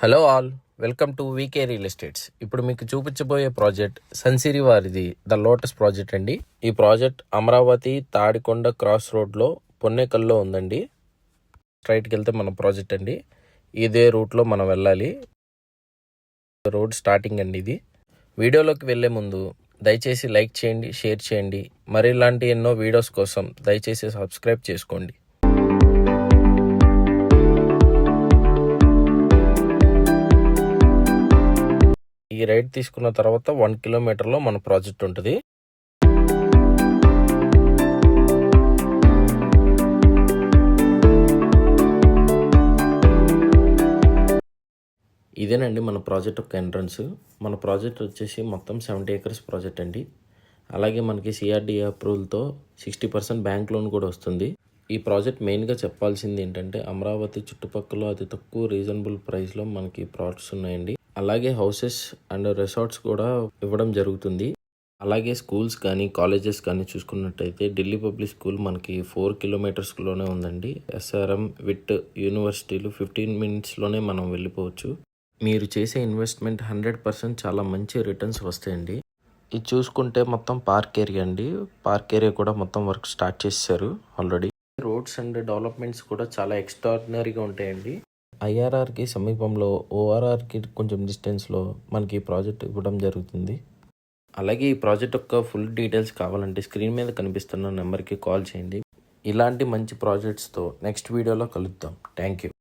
Hello all, welcome to V K real estates. ఇప్పుడు మీకు చూపించబోయే ప్రాజెక్ట్ సన్సిరి వారిది ద లోటస్ ప్రాజెక్ట్ అండి. ఈ ప్రాజెక్ట్ అమరావతి తాడికొండ క్రాస్ రోడ్లో పొన్నేకల్లో ఉందండి. స్ట్రైట్కి వెళ్తే మన ప్రాజెక్ట్ అండి. ఇదే రూట్లో మనం వెళ్ళాలి. రోడ్ స్టార్టింగ్ అండి ఇది. వీడియోలోకి వెళ్ళే ముందు దయచేసి లైక్ చేయండి, షేర్ చేయండి. మరి ఇలాంటి ఎన్నో వీడియోస్ కోసం దయచేసి సబ్స్క్రైబ్ చేసుకోండి. ఈ రైడ్ తీసుకున్న తర్వాత 1 కిలోమీటర్లో మన ప్రాజెక్ట్ ఉంటుంది. ఇదేనండి మన ప్రాజెక్ట్ యొక్క ఎంట్రన్స్. మన ప్రాజెక్ట్ వచ్చేసి మొత్తం 70 acres ప్రాజెక్ట్ అండి. అలాగే మనకి సిఆర్డిఏ అప్రూవల్తో 60% బ్యాంక్ లోన్ కూడా వస్తుంది. ఈ ప్రాజెక్ట్ మెయిన్గా చెప్పాల్సింది ఏంటంటే అమరావతి చుట్టుపక్కల అతి తక్కువ రీజనబుల్ ప్రైస్లో మనకి ప్లాట్స్ ఉన్నాయండి. అలాగే హౌసెస్ అండ్ రిసార్ట్స్ కూడా ఇవ్వడం జరుగుతుంది. అలాగే స్కూల్స్ కానీ కాలేజెస్ కానీ చూసుకున్నట్టయితే ఢిల్లీ పబ్లిక్ స్కూల్ మనకి 4 కిలోమీటర్స్లోనే ఉందండి. ఎస్ఆర్ఎం విట్ యూనివర్సిటీలు 15 minutesలోనే మనం వెళ్ళిపోవచ్చు. మీరు చేసే ఇన్వెస్ట్మెంట్ 100% చాలా మంచి రిటర్న్స్ వస్తాయండి. ఇది చూసుకుంటే మొత్తం పార్క్ ఏరియా అండి. పార్క్ ఏరియా కూడా మొత్తం వర్క్ స్టార్ట్ చేశారు ఆల్రెడీ. రోడ్స్ అండ్ డెవలప్మెంట్స్ కూడా చాలా ఎక్స్ట్రాడినరీగా ఉంటాయండి. ఐఆర్ఆర్కి సమీపంలో ఓఆర్ఆర్కి కొంచెం డిస్టెన్స్లో మనకి ఈ ప్రాజెక్ట్ ఇవ్వడం జరుగుతుంది. అలాగే ఈ ప్రాజెక్ట్ యొక్క ఫుల్ డీటెయిల్స్ కావాలంటే స్క్రీన్ మీద కనిపిస్తున్న నెంబర్కి కాల్ చేయండి. ఇలాంటి మంచి ప్రాజెక్ట్స్తో నెక్స్ట్ వీడియోలో కలుద్దాం. Thank you.